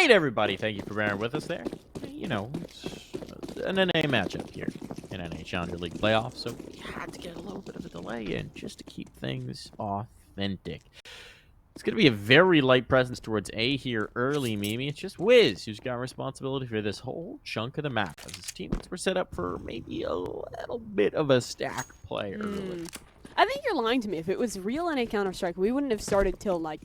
right, everybody. Thank you for bearing with us there. You know, it's an NA matchup here in NA Challenger League playoffs, so we had to get a little bit of a delay in just to keep things authentic. It's going to be a very light presence towards A here early, Mimi. It's just Wiz who's got responsibility for this whole chunk of the map, as his teammates were set up for maybe a little bit of a stack play early. I think you're lying to me. If it was real NA Counter-Strike, we wouldn't have started till like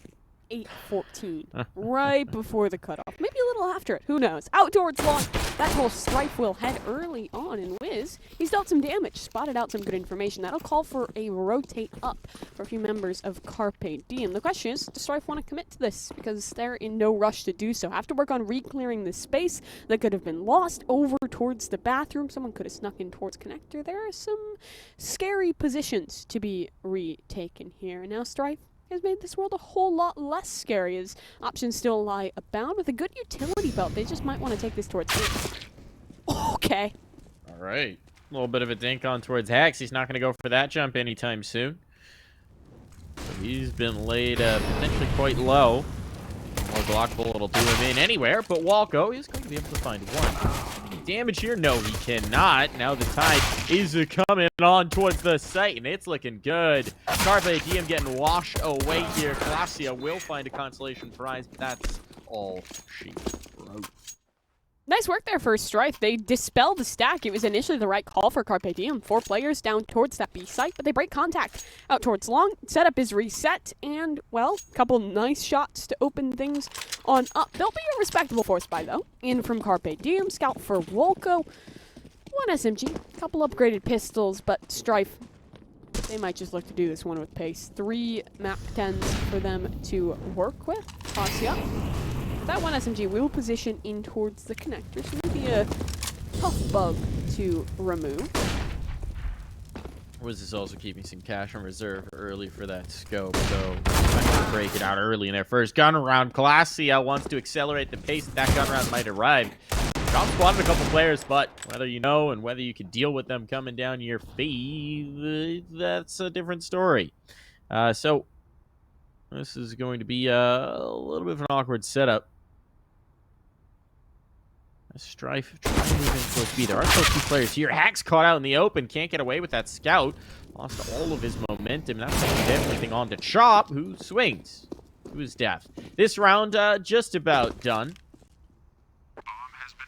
8:14, right before the cutoff. Maybe a little after it. Who knows? Out towards long. That whole Strife will head early on, and Wiz, he's dealt some damage, spotted out some good information. That'll call for a rotate up for a few members of Carpe Diem. The question is, does Strife want to commit to this? Because they're in no rush to do so. Have to work on re-clearing the space that could have been lost over towards the bathroom. Someone could have snuck in towards connector. There are some scary positions to be retaken here. And now Strife has made this world a whole lot less scary, as options still lie abound. With a good utility belt, they just might want to take this towards me. Okay. All right. A little bit of a dink on towards Hex. He's not going to go for that jump anytime soon. So he's been laid potentially quite low. More Glock bullet will do him in anywhere, but Walco is going to be able to find one. Any damage here? No, he cannot. Now the tide is coming on towards the site, and it's looking good. Carpe Diem getting washed away here. Glacia will find a consolation prize, but that's all she wrote. Nice work there for Strife. They dispel the stack. It was initially the right call for Carpe Diem. 4 players down towards that B site, but they break contact out towards long. Setup is reset, and, well, a couple nice shots to open things on up. They'll be a respectable force buy, though. In from Carpe Diem. Scout for Wolko. 1 SMG. Couple upgraded pistols, but Strife, they might just look to do this one with pace. 3 map 10s for them to work with. Toss you up. That 1 SMG will position in towards the connector, so maybe a tough bug to remove. Wiz is also keeping some cash on reserve early for that scope, so might break it out early in their first gun round. Glacia wants to accelerate the pace that gun round might arrive. Drop spotted a couple players, but whether you know and whether you can deal with them coming down your feet, that's a different story. So this is going to be a little bit of an awkward setup. Strife trying to move in towards B. There are still 2 players here. Hex caught out in the open. Can't get away with that scout. Lost all of his momentum. That's taking everything on to Chop, who swings to his death. This round just about done.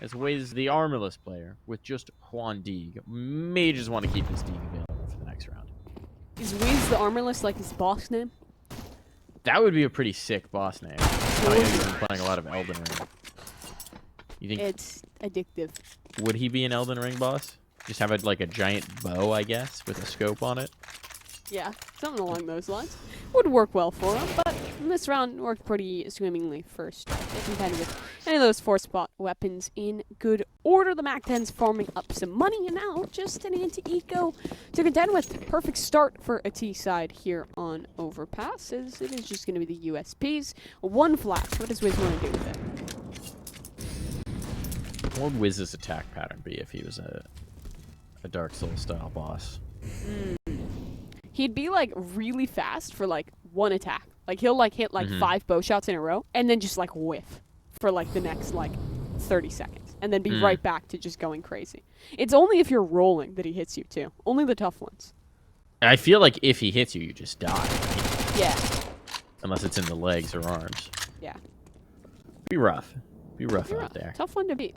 As Wiz, the armorless player, with just Juan Deeg. May just want to keep his Deeg available for the next round. Is Wiz the armorless like his boss name? That would be a pretty sick boss name. Oh, yeah, he's been playing a lot of Elden Ring. You think it's addictive? Would he be an Elden Ring boss? Just have like a giant bow, I guess, with a scope on it? Yeah, something along those lines. Would work well for him, but this round worked pretty swimmingly first. Contended with any of those 4-spot weapons in good order. The MAC-10's farming up some money, and now just an anti-eco to contend with. Perfect start for a T side here on Overpass, as it is just going to be the USPs. 1 flash. What does Wiz want to do with it? What would Wiz's attack pattern be if he was a Dark Souls style boss? He'd be like really fast for like 1 attack. Like he'll like hit like 5 bow shots in a row and then just like whiff for like the next like 30 seconds and then be right back to just going crazy. It's only if you're rolling that he hits you too. Only the tough ones. I feel like if he hits you, you just die. Yeah. Unless it's in the legs or arms. Yeah. Be rough. Be rough out there. Tough one to beat.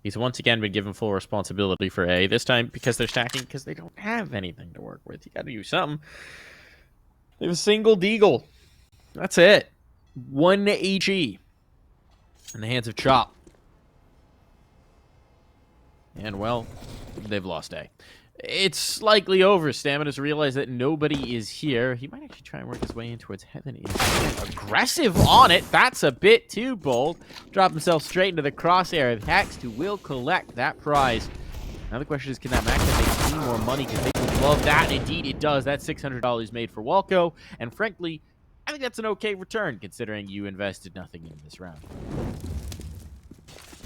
He's once again been given full responsibility for A. This time because they're stacking because they don't have anything to work with. You got to do something. They have a single deagle. That's it. 1 HE in the hands of Chop. And, well, they've lost A. It's likely over. Stamina's realized that nobody is here. He might actually try and work his way in towards heaven. He's aggressive on it. That's a bit too bold. Drop himself straight into the crosshair of Hex, who will collect that prize. Now the question is, can that Mac make any more money? Because they would love that. Indeed, it does. That's $600 made for Walco. And frankly, I think that's an okay return, considering you invested nothing in this round.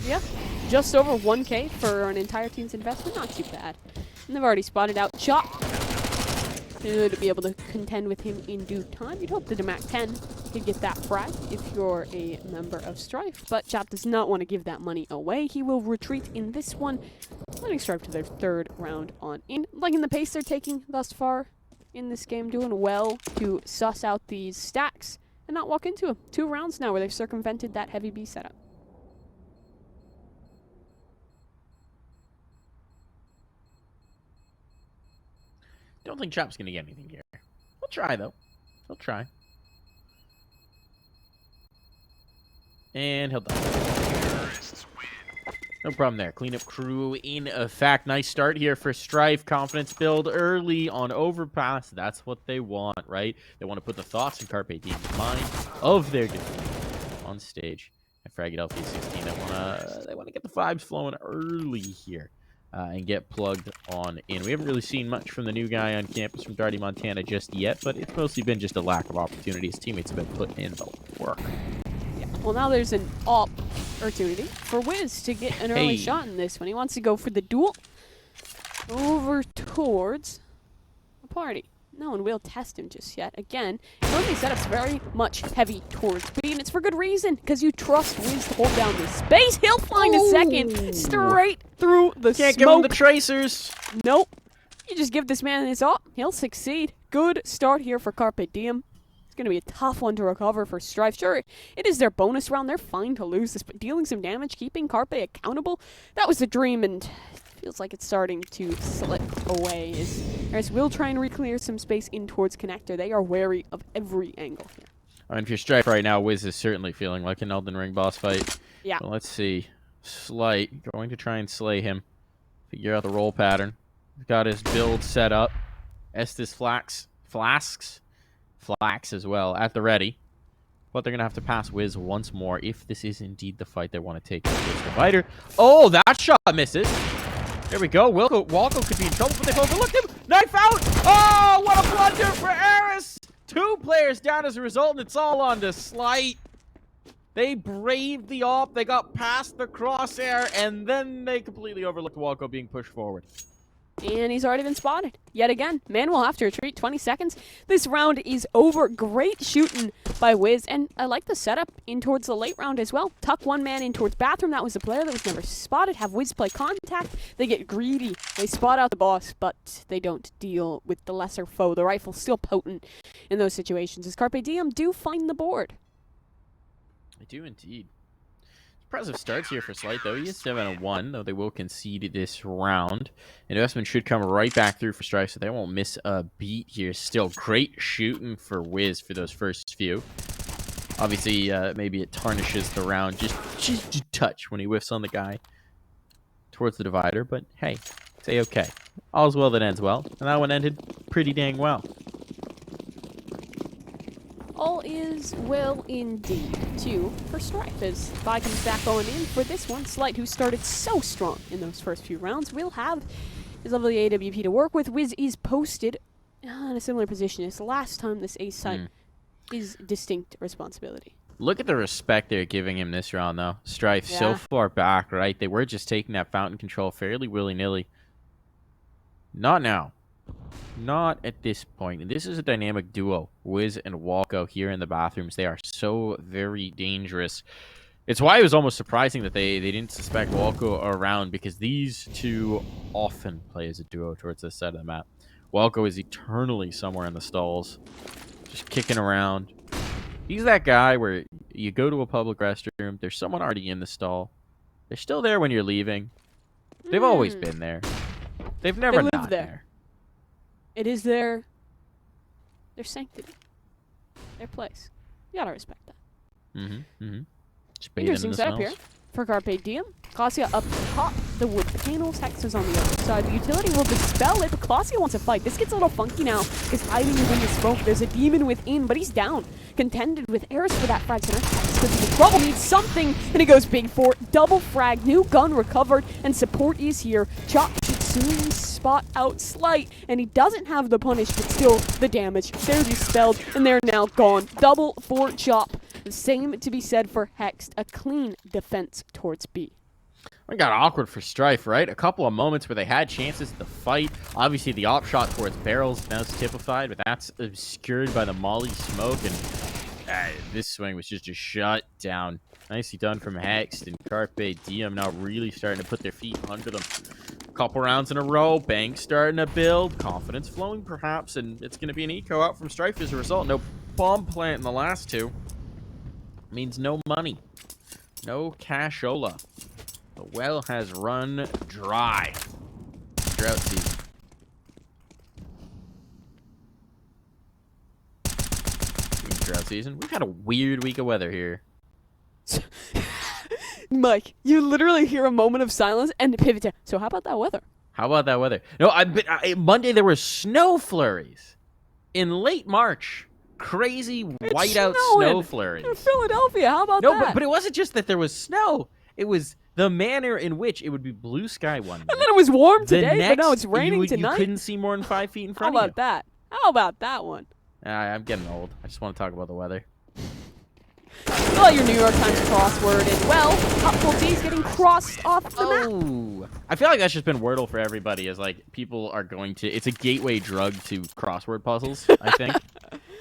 Yeah, just over 1K for an entire team's investment. Not too bad. And they've already spotted out Chop to be able to contend with him in due time. You'd hope that the MAC-10 he'd get that frag if you're a member of Strife. But Chap does not want to give that money away. He will retreat in this one, letting Strife to their third round on in. Liking the pace they're taking thus far in this game, doing well to suss out these stacks and not walk into them. 2 rounds now where they've circumvented that heavy B setup. Don't think Chop's going to get anything here. He'll try, though. He'll try. And he'll die. No problem there. Cleanup crew in effect. Nice start here for Strife. Confidence build early on Overpass. That's what they want, right? They want to put the thoughts in Carpe Diem's mind of their defense on stage. And Fraggy LP16, they want to get the vibes flowing early here. And get plugged on in. We haven't really seen much from the new guy on campus from Darty, Montana just yet, but it's mostly been just a lack of opportunity. His teammates have been putting in the work. Yeah. Well, now there's an opportunity for Wiz to get an early shot in this one. He wants to go for the duel over towards the party. No one will test him just yet. Again, early setup's very much heavy towards B, and it's for good reason, because you trust Wiz to hold down this space. He'll find a second straight through the Can't smoke. give him the tracers. Nope. You just give this man his op. He'll succeed. Good start here for Carpe Diem. It's going to be a tough one to recover for Strife. Sure, it is their bonus round. They're fine to lose this, but dealing some damage, keeping Carpe accountable, that was the dream, and feels like it's starting to slip away. As we'll try and re-clear some space in towards connector. They are wary of every angle here. I mean, if you're Strife right now, Wiz is certainly feeling like an Elden Ring boss fight. Yeah. Well, let's see. Slight going to try and slay him. Figure out the roll pattern. He's got his build set up. Estus flasks as well at the ready. But they're going to have to pass Wiz once more if this is indeed the fight they want to take with this divider. Oh, that shot misses. There we go. Walco could be in trouble, but they've overlooked him. Knife out! Oh, what a blunder for Eris! 2 players down as a result, and it's all on to Slight. They braved the op, they got past the crosshair, and then they completely overlooked Walco being pushed forward. And he's already been spotted. Yet again, man will have to retreat. 20 seconds. This round is over. Great shooting by Wiz. And I like the setup in towards the late round as well. Tuck one man in towards bathroom. That was the player that was never spotted. Have Wiz play contact. They get greedy. They spot out the boss, but they don't deal with the lesser foe. The rifle's still potent in those situations. As Carpe Diem do find the board. They do indeed. Impressive starts here for Slight, though. He is 7-1, though they will concede this round. Investment should come right back through for Strife, so they won't miss a beat here. Still great shooting for Wiz for those first few. Obviously, maybe it tarnishes the round just a touch when he whiffs on the guy towards the divider, but hey, say okay. All's well that ends well, and that one ended pretty dang well. All is well indeed, too, for Strife, as Vi comes back on in for this one. Slight, who started so strong in those first few rounds, will have his lovely AWP to work with. Wiz is posted in a similar position as the last time this ace site is distinct responsibility. Look at the respect they're giving him this round, though. Strife so far back, right? They were just taking that fountain control fairly willy-nilly. Not now. Not at this point. This is a dynamic duo, Wiz and Walco here in the bathrooms. They are so very dangerous. It's why it was almost surprising that they didn't suspect Walco around, because these two often play as a duo towards this side of the map. Walco is eternally somewhere in the stalls, just kicking around. He's that guy where you go to a public restroom, there's someone already in the stall. They're still there when you're leaving. They've always been there. They've never not there. It is their sanctity, their place. You gotta respect that. Interesting setup here for Carpe Diem. Clausia up top, the wood panels. Hex is on the other side. The utility will dispel it, but Clausia wants to fight. This gets a little funky now. Is hiding within the smoke. There's a demon within, but he's down. Contended with Eris for that frag tonight. Hex could be in trouble, needs something, and he goes big for it. Double frag, new gun recovered, and support is here. Chop should soon spot out Slight, and he doesn't have the punish, but still the damage. They're dispelled, and they're now gone. Double for Chop. The same to be said for HexT. A clean defense towards B. It got awkward for Strife, right? A couple of moments where they had chances to fight. Obviously, the op shot towards barrels now is typified, but that's obscured by the molly smoke. And This swing was just a shut down. Nicely done from HexT, and Carpe Diem now really starting to put their feet under them. Couple rounds in a row, Bank starting to build, confidence flowing perhaps, and it's going to be an eco out from Strife as a result. No bomb plant in the last two. Means no money. No cashola. The well has run dry. Drought season. Drought season. We've had a weird week of weather here. Mike, you literally hear a moment of silence and pivot to, so how about that weather? How about that weather? No, Monday there were snow flurries. In late March. Crazy whiteout snow flurries. In Philadelphia, how about that? No, but it wasn't just that there was snow. It was the manner in which it would be blue sky one minute. And then it was warm today, but now it's raining tonight. You couldn't see more than 5 feet in front of you. How about that? How about that one? I'm getting old. I just want to talk about the weather. Well, your New York Times crossword as well. Hopeful D's getting crossed off the map. I feel like that's just been Wordle for everybody. Is like people are going to. It's a gateway drug to crossword puzzles. I think.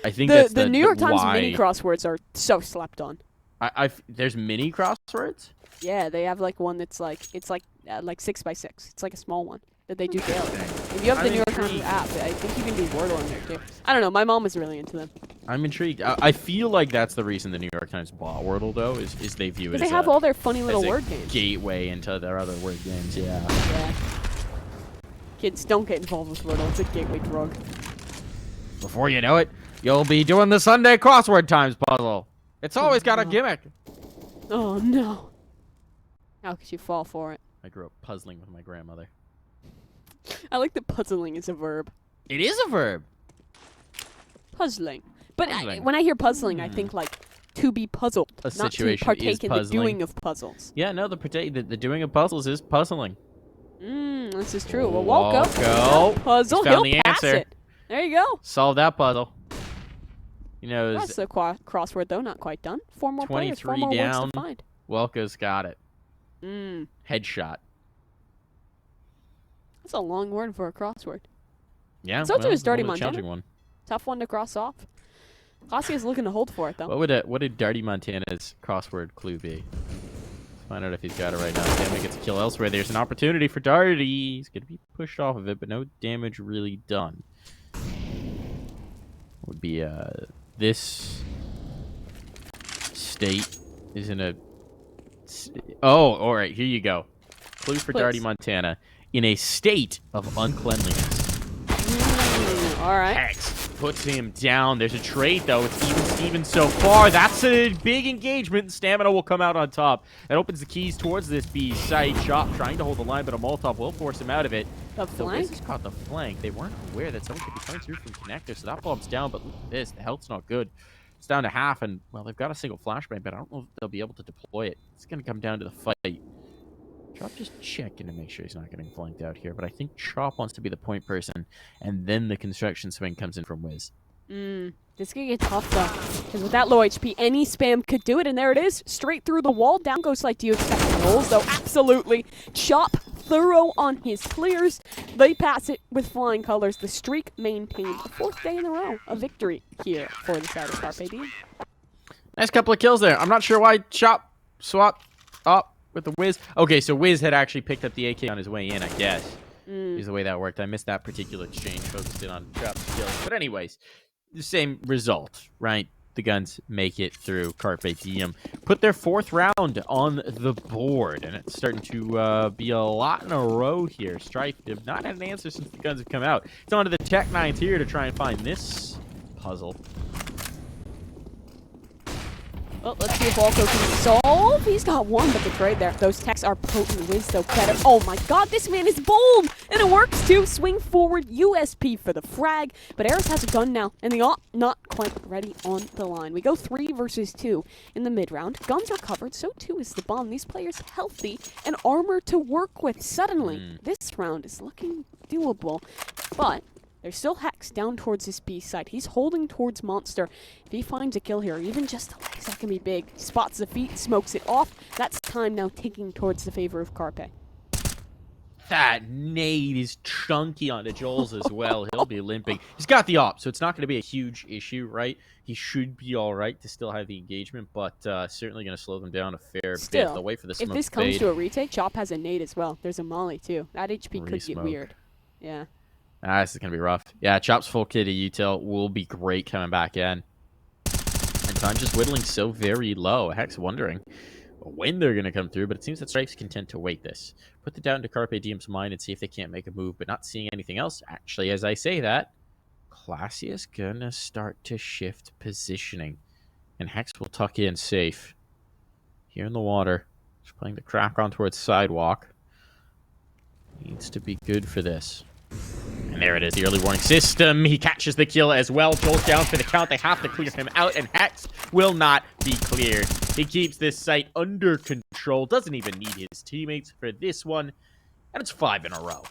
I think that's the New York Times mini crosswords are so slept on. There's mini crosswords. Yeah, they have like one that's like 6x6. It's like a small one that they do daily. If you have the New York Times app, I think you can do Wordle in there too. I don't know. My mom is really into them. I'm intrigued. I feel like that's the reason the New York Times bought Wordle, though, is they view it as they have all their funny little word games. Gateway into their other word games, yeah. Kids, don't get involved with Wordle. It's a gateway drug. Before you know it, you'll be doing the Sunday crossword times puzzle. It's always got a gimmick. Oh, no. How could you fall for it? I grew up puzzling with my grandmother. I like that puzzling is a verb. It is a verb. Puzzling. But when I hear puzzling, I think like to be puzzled, not to partake in the doing of puzzles. Yeah, no, the doing of puzzles is puzzling. This is true. Well, Walko, puzzle, he'll the pass answer. It. There you go. Solve that puzzle. You know, that's a crossword though, not quite done. 4 more players, 4 more down. words to find. Welko's got it. Headshot. That's a long word for a crossword. Yeah, so too is Dirty Montana. One. Tough one to cross off. Classy is looking to hold for it though. What did Dirty Montana's crossword clue be? Let's find out if he's got it right now. Damage gets a kill elsewhere. There's an opportunity for Darty. He's gonna be pushed off of it, but no damage really done. Would be this state is in a. Oh, all right. Here you go. Clue for Dirty Montana. In a state of uncleanliness. All right. HexT puts him down. There's a trade, though. It's even Steven so far. That's a big engagement. Stamina will come out on top. That opens the keys towards this B site. Chop trying to hold the line, but a Molotov will force him out of it. The flank? Wiz caught the flank. They weren't aware that someone could be coming through from connector, so that bomb's down, but look at this. The health's not good. It's down to half, and, well, they've got a single flashbang, but I don't know if they'll be able to deploy it. It's going to come down to the fight. Chop just checking to make sure he's not getting flanked out here, but I think Chop wants to be the point person, and then the construction swing comes in from Wiz. This could get tough, though, because with that low HP, any spam could do it, and there it is, straight through the wall. Down goes like, do you expect rolls, though? Absolutely. Chop thorough on his clears. They pass it with flying colors. The streak maintained. A 4th day in a row, a victory here for the side of Carpe Diem. Nice couple of kills there. I'm not sure why Chop swapped up with the Wiz. Okay, so Wiz had actually picked up the AK on his way in, I guess. Is the way that worked. I missed that particular exchange. Focused in on Chop's kills. But anyways, the same result, right? The guns make it through. Carpe Diem put their 4th round on the board, and it's starting to be a lot in a row here. Strife have not had an answer since the guns have come out. It's on to the Tech 9s here to try and find this puzzle. Well, let's see if Walko can solve. He's got one, but the trade there. Those techs are potent. Wiz, though, better. Oh, my God. This man is bold. And it works, too. Swing forward. USP for the frag. But Eris has a gun now. And the AWP not quite ready on the line. We go 3 versus 2 in the mid-round. Guns are covered. So, too, is the bomb. These players healthy and armor to work with. Suddenly, this round is looking doable. But there's still HexT down towards this B side. He's holding towards Monster. If he finds a kill here, even just a legs, that can be big. Spots the feet, smokes it off. That's time now taking towards the favor of Carpe. That nade is chunky onto Joel's as well. He'll be limping. He's got the op, so it's not going to be a huge issue, right? He should be all right to still have the engagement, but certainly going to slow them down a fair bit. They'll wait for the smoke if this comes to a retake, Chop has a nade as well. There's a molly too. That HP could get weird. Yeah. This is going to be rough. Yeah, Chop's full kit of util will be great coming back in. And time just whittling so very low. Hex wondering when they're going to come through, but it seems that Strife's content to wait this. Put the down to Carpe Diem's mind and see if they can't make a move, but not seeing anything else. Actually, as I say that, Classy is going to start to shift positioning. And Hex will tuck in safe. Here in the water. Just playing the crack on towards sidewalk. Needs to be good for this. And there it is, the early warning system. He catches the kill as well. Joel's down for the count. They have to clear him out, and Hex will not be cleared. He keeps this site under control. Doesn't even need his teammates for this one. And it's 5 in a row.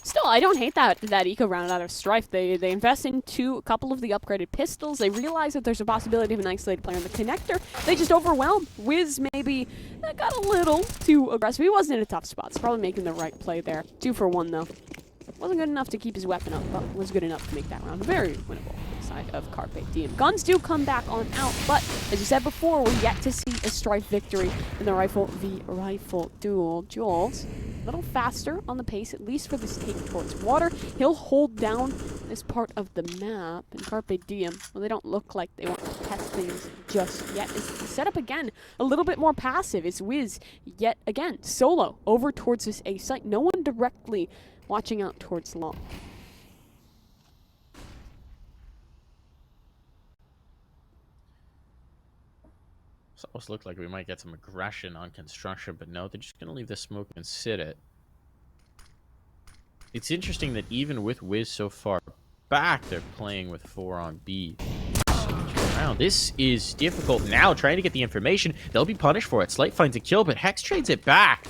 Still, I don't hate that eco round out of Strife. They invest into a couple of the upgraded pistols. They realize that there's a possibility of an isolated player in the connector. They just overwhelm. Wiz maybe got a little too aggressive. He wasn't in a tough spot. He's probably making the right play there. 2 for 1, though. Wasn't good enough to keep his weapon up, but was good enough to make that round very winnable side of Carpe Diem. Guns do come back on out, but as you said before, we're yet to see a Strife victory in the rifle v rifle duel. Jules, a little faster on the pace, at least for this take towards water. He'll hold down this part of the map, and Carpe Diem, well, they don't look like they want to test things just yet. Is set up again, a little bit more passive. Is Wiz yet again solo over towards this A site. No one directly watching out towards long. This almost looked like we might get some aggression on construction, but no, they're just going to leave the smoke and sit it. It's interesting that even with Wiz so far back, they're playing with 4 on B. This is difficult now, trying to get the information. They'll be punished for it. Slight finds a kill, but Hex trades it back.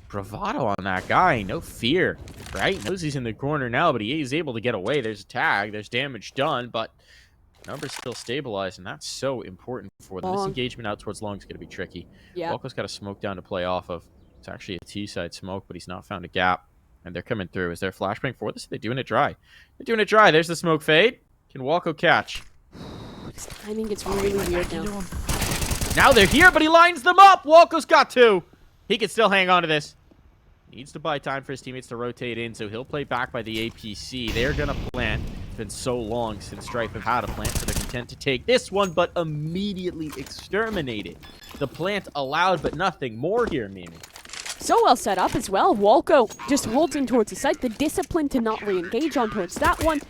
Bravado on that guy, no fear, right? Knows he's in the corner now, but he is able to get away. There's a tag, there's damage done, but numbers still stabilized, and that's so important for them. This engagement out towards long is going to be tricky. Yeah. Walco's got a smoke down to play off of. It's actually a T-side smoke, but he's not found a gap, and they're coming through. Is there a flashbang for this? They're doing it dry. They're doing it dry. There's the smoke fade. Can Walco catch? This timing gets really weird now. Now they're here, but he lines them up. Walco's got 2. He can still hang on to this. Needs to buy time for his teammates to rotate in, so he'll play back by the APC. They're going to plant. It's been so long since Strife have had a plant, so they're content to take this one, but immediately exterminated. The plant allowed, but nothing more here, Mimi. So well set up as well. Walco just holds in towards the site. The discipline to not re-engage on towards that one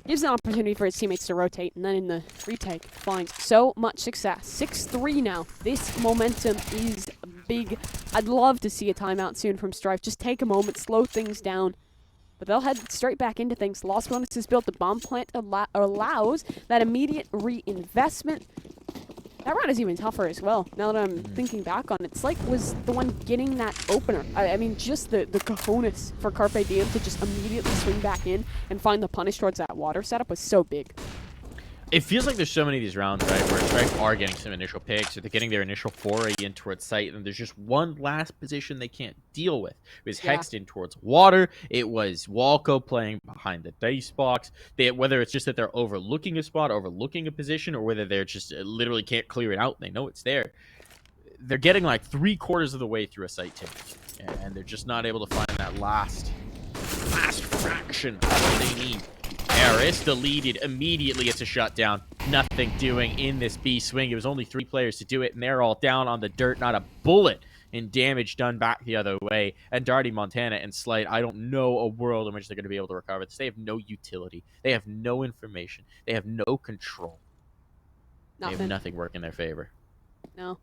gives an opportunity for his teammates to rotate, and then in the retake finds so much success. 6-3 now. This momentum is big. I'd love to see a timeout soon from Strife. Just take a moment, slow things down. But they'll head straight back into things. Lost bonus is built. The bomb plant allows that immediate reinvestment. That round is even tougher as well, now that I'm thinking back on it. Slight was the one getting that opener. I mean, just the cojones for Carpe Diem to just immediately swing back in and find the punish towards that water setup was so big. It feels like there's so many of these rounds, right, where Strife are getting some initial picks, or they're getting their initial foray in towards sight, and there's just one last position they can't deal with. It was Hexed in towards water. It was Walco playing behind the dice box. Whether it's just that they're overlooking a spot, overlooking a position, or whether they're just literally can't clear it out. They know it's there. They're getting like 3/4 of the way through a site team, and they're just not able to find that last fraction of what they need. Harris deleted immediately. It's a shutdown. Nothing doing in this B swing. It was only 3 players to do it, and they're all down on the dirt. Not a bullet in damage done back the other way. And Darty, Montana, and Slight, I don't know a world in which they're going to be able to recover this. They have no utility. They have no information. They have no control. They have nothing work in their favor. No.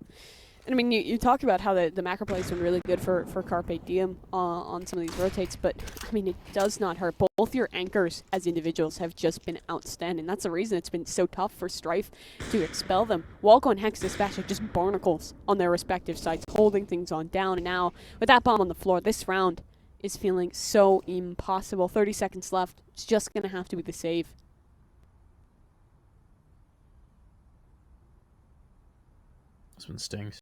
And I mean, you talk about how the macro play has been really good for Carpe Diem on some of these rotates, but I mean, it does not hurt. Both your anchors as individuals have just been outstanding. That's the reason it's been so tough for Strife to expel them. Walco and Hex Dispatch are just barnacles on their respective sides, holding things on down. And now, with that bomb on the floor, this round is feeling so impossible. 30 seconds left. It's just going to have to be the save. This one stings.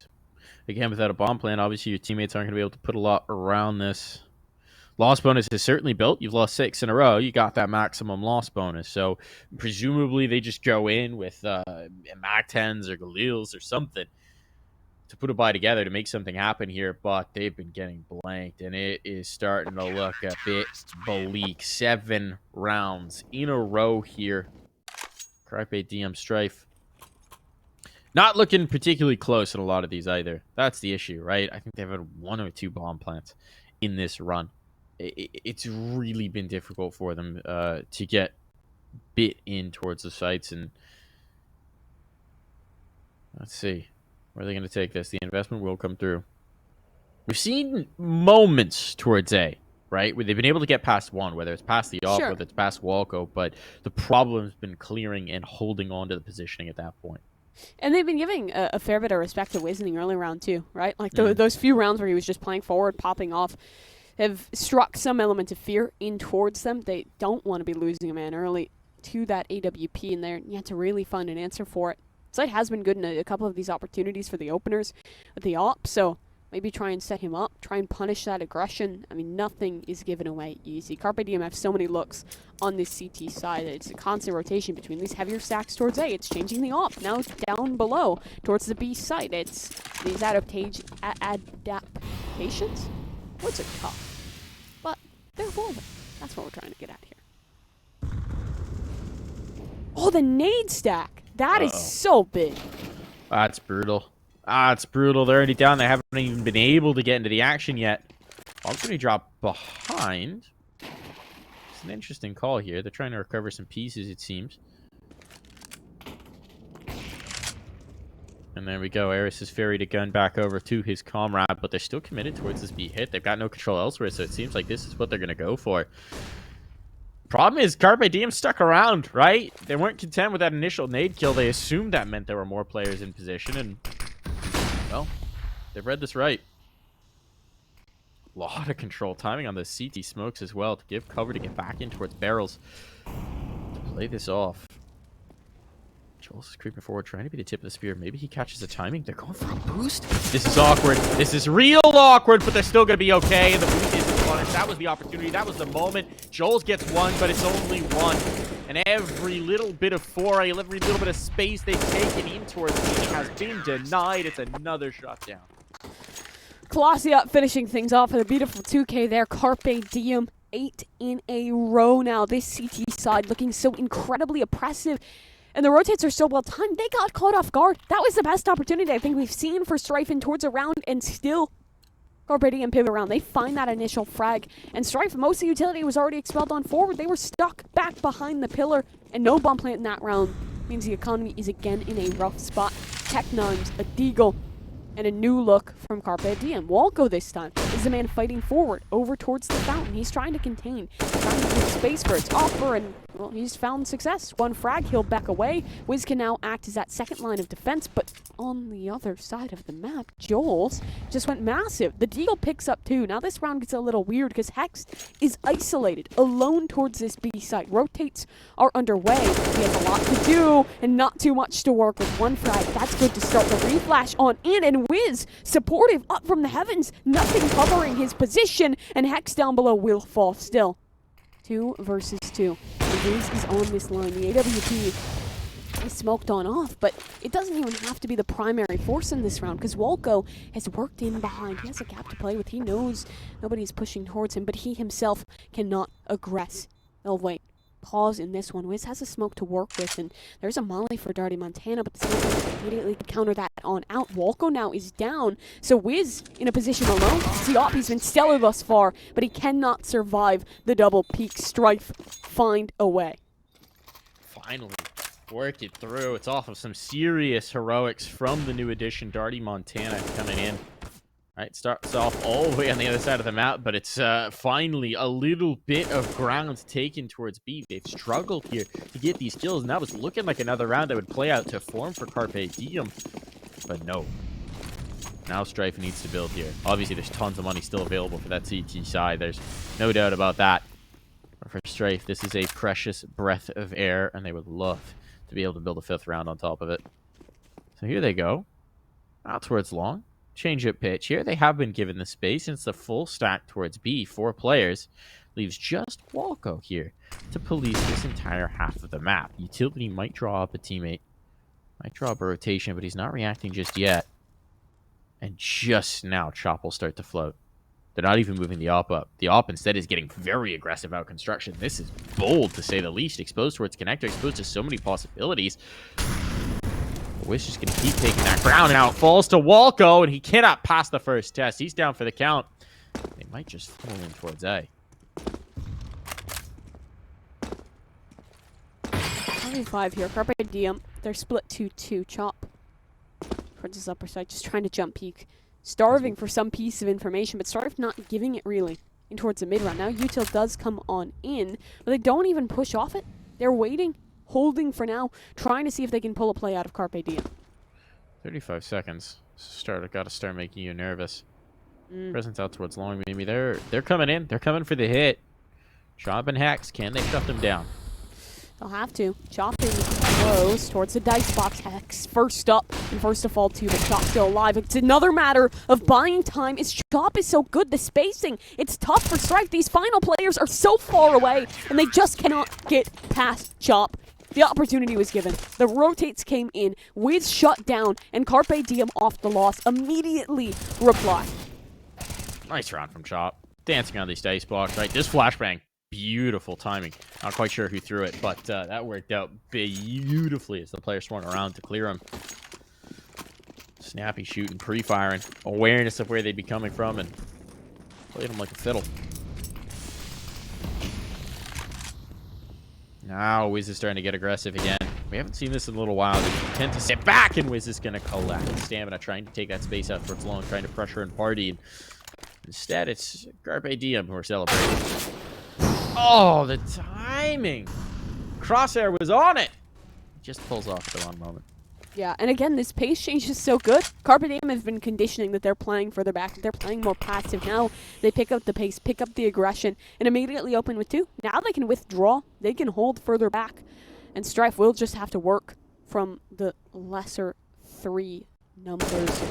Again, without a bomb plan, obviously your teammates aren't going to be able to put a lot around this. loss bonus is certainly built. You've lost 6 in a row. You got that maximum loss bonus. So presumably they just go in with Mac 10s or Galils or something to put a buy together to make something happen here. But they've been getting blanked, and it is starting to look a bit bleak. 7 rounds in a row here. Carpe Diem Strife. Not looking particularly close in a lot of these either. That's the issue, right? I think they've had 1 or 2 bomb plants in this run. It's really been difficult for them to get bit in towards the sites. And let's see. Where are they going to take this? The investment will come through. We've seen moments towards A, right? Where they've been able to get past 1, whether it's past the off, whether it's past Walco. But the problem's been clearing and holding on to the positioning at that point. And they've been giving a fair bit of respect to Wiz in the early round too, right? Like those few rounds where he was just playing forward, popping off, have struck some element of fear in towards them. They don't want to be losing a man early to that AWP in there. You have to really find an answer for it. Sight has been good in a couple of these opportunities for the openers with the op, so maybe try and set him up, try and punish that aggression. I mean, nothing is given away easy. Carpe Diem have so many looks on this CT side that it's a constant rotation between these heavier stacks towards A. It's changing the op. Now it's down below towards the B site. It's these adaptations. Words are tough, but they're woven. That's what we're trying to get at here. Oh, the nade stack. That is so big. That's brutal. It's brutal. They're already down. They haven't even been able to get into the action yet. Opportunity drop behind. It's an interesting call here. They're trying to recover some pieces, it seems. And there we go. Eris has ferried a gun back over to his comrade, but they're still committed towards this B hit. They've got no control elsewhere, so it seems like this is what they're going to go for. Problem is, Carpe Diem stuck around, right? They weren't content with that initial nade kill. They assumed that meant there were more players in position, and well, they've read this right. A lot of control. Timing on the CT smokes as well to give cover to get back in towards barrels. To play this off. Joel's is creeping forward, trying to be the tip of the spear. Maybe he catches the timing. They're going for a boost. This is awkward. This is real awkward, but they're still going to be okay. The boost isn't punished. That was the opportunity. That was the moment. Joel's gets 1, but it's only 1. And every little bit of foray, every little bit of space they've taken in towards me has been denied. It's another shot down. Colossia finishing things off with a beautiful 2K there. Carpe Diem, 8 in a row now. This CT side looking so incredibly oppressive. And the rotates are so well timed. They got caught off guard. That was the best opportunity I think we've seen for Strife in towards a round, and still Carpe Diem pivot around. They find that initial frag, and Strife, most of the utility was already expelled on forward. They were stuck back behind the pillar, and no bomb plant in that round means the economy is again in a rough spot. Tech-9s, a deagle, and a new look from Carpe Diem. Walco this time is the man fighting forward over towards the fountain. He's trying to contain, trying to give space for its offer, and well, he's found success. 1 frag, he'll back away. Wiz can now act as that second line of defense, but on the other side of the map, Joel's just went massive. The deagle picks up too. Now this round gets a little weird because HexT is isolated, alone towards this B site. Rotates are underway. He has a lot to do and not too much to work with. 1 frag, that's good to start the reflash on in, and Wiz, supportive up from the heavens, nothing covering his position, and HexT down below will fall still. 2 versus 2. Wiz is on this line. The AWP is smoked on off, but it doesn't even have to be the primary force in this round because Walco has worked in behind. He has a gap to play with. He knows nobody's pushing towards him, but he himself cannot aggress. Oh, wait. Pause in this one. Wiz has a smoke to work with, and there's a molly for Darty Montana, but the smoke immediately counter that on out. Walco now is down, so Wiz in a position alone. The op, he's been stellar thus far, but he cannot survive the double peak. Strife find a way. Finally, work it through. It's off of some serious heroics from the new addition, Darty Montana, coming in. Right, starts off all the way on the other side of the map, but it's finally a little bit of ground taken towards B. They've struggled here to get these kills, and that was looking like another round that would play out to form for Carpe Diem. But no. Now Strife needs to build here. Obviously, there's tons of money still available for that CT side. There's no doubt about that. But for Strife, this is a precious breath of air, and they would love to be able to build a 5th round on top of it. So here they go. Out towards long. change-up pitch here. They have been given the space, and it's the full stack towards B. 4 players. Leaves just Walko here to police this entire half of the map. Utility might draw up a teammate. Might draw up a rotation, but he's not reacting just yet. And just now, Chop will start to float. They're not even moving the op up. The op instead is getting very aggressive out construction. This is bold, to say the least. Exposed towards connector, exposed to so many possibilities. Wiz just going to keep taking that ground out. Falls to Walko, and he cannot pass the first test. He's down for the count. They might just funnel in towards A. 25 here. Carpe Diem. They're split 2-2. Chop towards his upper side, just trying to jump peek. Starving for some piece of information, but Strife not giving it really in towards the mid round. Now Util does come on in, but they don't even push off it. They're waiting, holding for now, trying to see if they can pull a play out of Carpe Diem. 35 seconds. Got to start making you nervous. Presence out towards long, maybe. They're coming in. They're coming for the hit. Chop and Hex, can they shut them down? They'll have to. Chopping close towards the dice box. Hex first up and first to fall too, but Chop still alive. It's another matter of buying time. Chop is so good. The spacing, it's tough for Strife. These final players are so far away, and they just cannot get past Chop. The opportunity was given. The rotates came in. Wiz shut down, and Carpe Diem off the loss immediately replied. Nice round from Chop. Dancing on these dice blocks, right? This flashbang. Beautiful timing. Not quite sure who threw it, but that worked out beautifully as the player swung around to clear him. Snappy shooting, pre-firing, awareness of where they'd be coming from, and played him like a fiddle. Now Wiz is starting to get aggressive again. We haven't seen this in a little while. They tend to sit back, and Wiz is going to collect stamina, trying to take that space out towards long, trying to pressure and party. And instead, it's Carpe Diem who are celebrating. Oh, the timing! Crosshair was on it! Just pulls off at the wrong moment. Yeah, and again, this pace change is so good. Carpe Diem have been conditioning that they're playing further back. They're playing more passive now. They pick up the pace, pick up the aggression, and immediately open with 2. Now they can withdraw. They can hold further back. And Strife will just have to work from the lesser 3 numbers.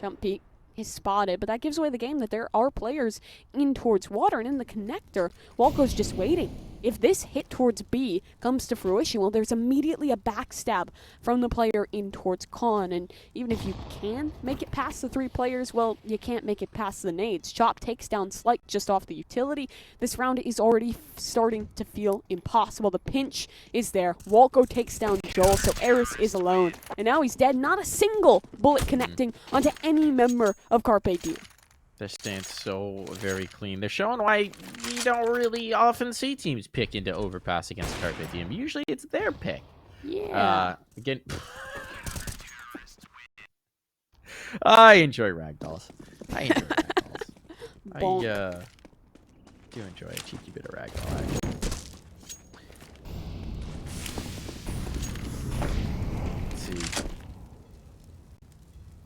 Jump peek is spotted, but that gives away the game that there are players in towards water, and in the connector, Walko's just waiting. If this hit towards B comes to fruition, well, there's immediately a backstab from the player in towards Con, and even if you can make it past the 3 players, well, you can't make it past the nades. Chop takes down Slight just off the utility. This round is already starting to feel impossible. The pinch is there. Walko takes down Joel, so Eris is alone, and now he's dead. Not a single bullet connecting onto any member of Carpe Diem. Their stance so very clean. They're showing why we don't really often see teams pick into Overpass against Carpe Diem. Usually it's their pick. Yeah. Again, I enjoy ragdolls. I do enjoy a cheeky bit of ragdoll action. Let's see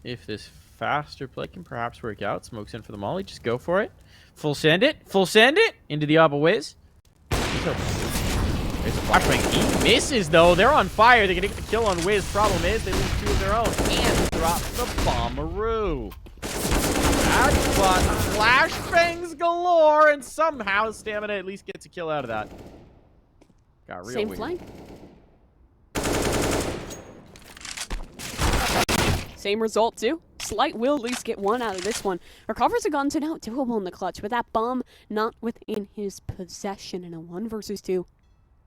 if this faster play can perhaps work out. Smokes in for the molly. Just go for it. Full send it. Full send it. Into the Abba Wiz. There's a flashbang. He misses, though. They're on fire. They're going to get the kill on Wiz. Problem is, they lose 2 of their own. And drop the Bomberoo. That's fun. Flashbangs galore. And somehow Stamina at least gets a kill out of that. Got real Same weird. flank. Same result, too. Slight will at least get 1 out of this one. Recovers a gun, so now doable in the clutch, but that bomb not within his possession in a 1 versus 2.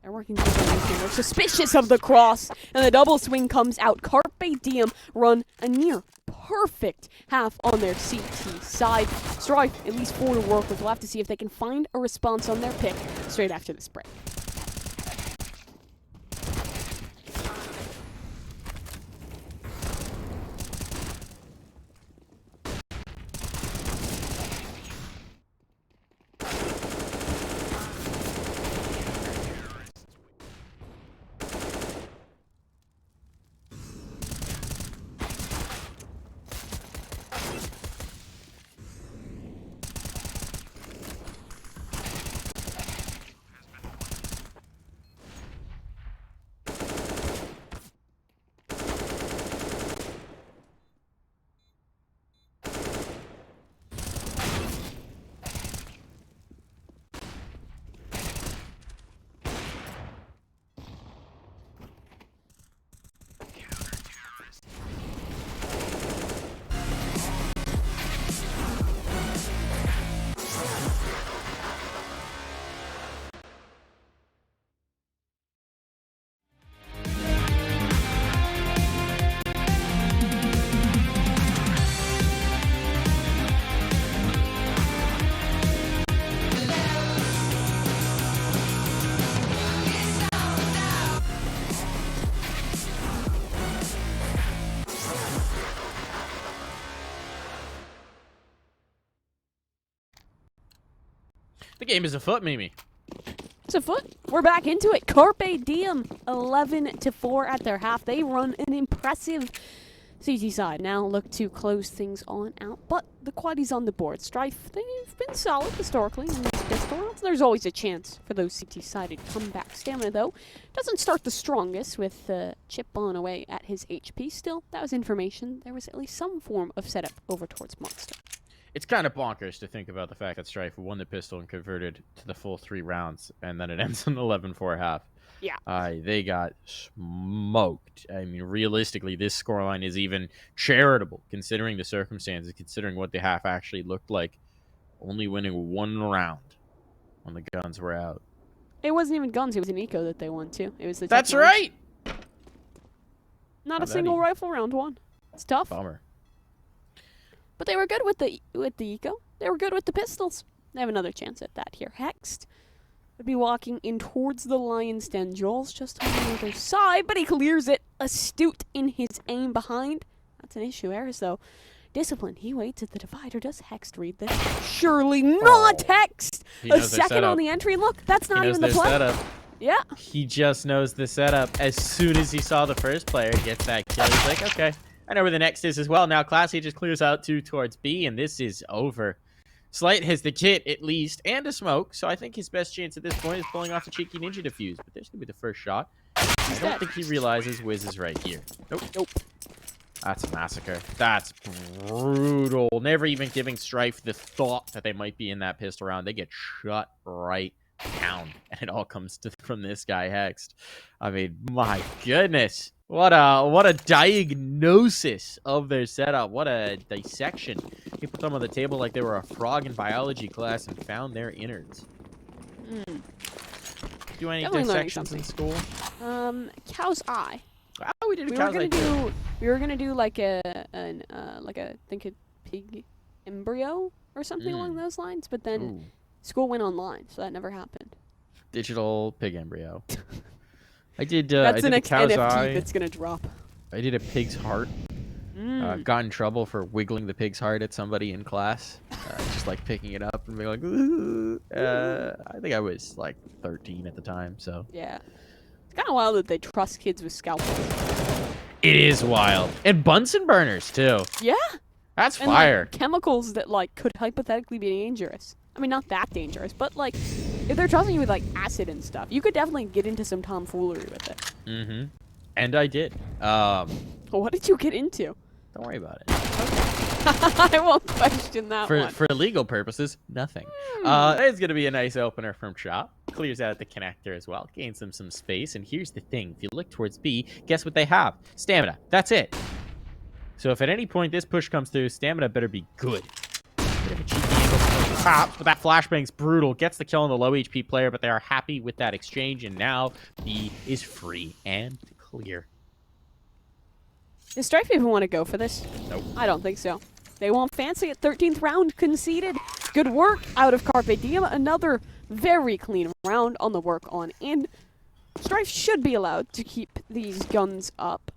They're working together. They're suspicious of the cross, and the double swing comes out. Carpe Diem run a near perfect half on their CT side. Strife, at least 4 to work with. We'll have to see if they can find a response on their pick straight after this break. game is afoot, Mimi. It's afoot. We're back into it. Carpe Diem, 11-4 at their half. They run an impressive CT side. Now look to close things on out, but the quaddies on the board. Strife, they've been solid historically in these pistol rounds. There's always a chance for those CT-sided comeback. Stamina, though, doesn't start the strongest with Chip on away at his HP. Still, that was information. There was at least some form of setup over towards Monster. It's kind of bonkers to think about the fact that Strife won the pistol and converted to the full 3 rounds, and then it ends in 11-4 half. Yeah. They got smoked. I mean, realistically, this scoreline is even charitable, considering the circumstances, considering what the half actually looked like. Only winning 1 round when the guns were out. It wasn't even guns. It was an eco that they won, too. It was the That's right! Not a single rifle round won. It's tough. Bummer. But they were good with the eco. They were good with the pistols. They have another chance at that here. HexT would be walking in towards the lion's den. Joel's just on the other side, but he clears it. Astute in his aim behind. That's an issue. Eris, though, disciplined. He waits at the divider. Does HexT read this? Surely not, HexT! A second on the entry. Look, that's not even the play. Setup. Yeah. He just knows the setup. As soon as he saw the first player gets that kill, he's like, okay, I know where the next is as well. Now Classy just clears out 2 towards B, and this is over. Slight has the kit, at least, and a smoke, so I think his best chance at this point is pulling off a cheeky ninja defuse. But there's going to be the first shot. I don't think he realizes Wiz is right here. Nope. That's a massacre. That's brutal. Never even giving Strife the thought that they might be in that pistol round. They get shut right down, and it all comes from this guy, HexT. I mean, my goodness. What a diagnosis of their setup. What a dissection. He put them on the table like they were a frog in biology class and found their innards. Do any dissections in school? Cow's eye. Oh, we did a cow's eye. We were gonna do like a pig embryo or something along those lines, but then school went online, so that never happened. Digital pig embryo. I did. That's I the did next cow's NFT eye. that's gonna drop. I did a pig's heart. Got in trouble for wiggling the pig's heart at somebody in class, just like picking it up and being like, ooh. I think I was like 13 at the time, so. Yeah. It's kind of wild that they trust kids with scalpels. It is wild. And Bunsen burners, too. Yeah. That's and, fire. Like, chemicals that, like, could hypothetically be dangerous. I mean, not that dangerous, but, like, if they're trusting you with, like, acid and stuff, you could definitely get into some tomfoolery with it. Mm-hmm. And I did. What did you get into? Don't worry about it. Okay. I won't question that one. For legal purposes, nothing. It's going to be a nice opener from Shop. Clears out the connector as well. Gains them some space. And here's the thing. If you look towards B, guess what they have? Stamina. That's it. So if at any point this push comes through, Stamina better be good. Bit of a cheeky angle. Pops, but that flashbang's brutal. Gets the kill on the low HP player, but they are happy with that exchange. And now B is free and clear. Does Strife even want to go for this? Nope. I don't think so. They won't fancy it. 13th round conceded. Good work out of Carpe Diem. Another very clean round on the work on in. Strife should be allowed to keep these guns up.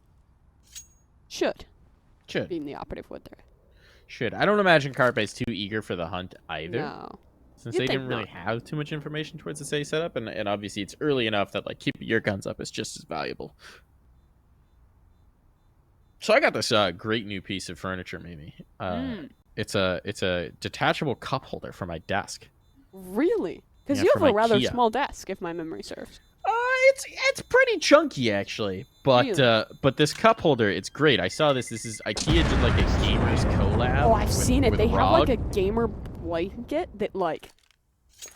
Should. Being the operative word there. Should. I don't imagine Carpe's too eager for the hunt either. No. Since they didn't really have too much information towards the A setup, and obviously it's early enough that like keeping your guns up is just as valuable. So I got this great new piece of furniture, Mimi. It's a detachable cup holder for my desk. Really? Because you have a rather small desk, if my memory serves. It's pretty chunky actually, but Really? But this cup holder, it's great. I saw this. This is IKEA did like a gamers collab. Oh, I've seen it. They have like a ROG. gamer blanket that like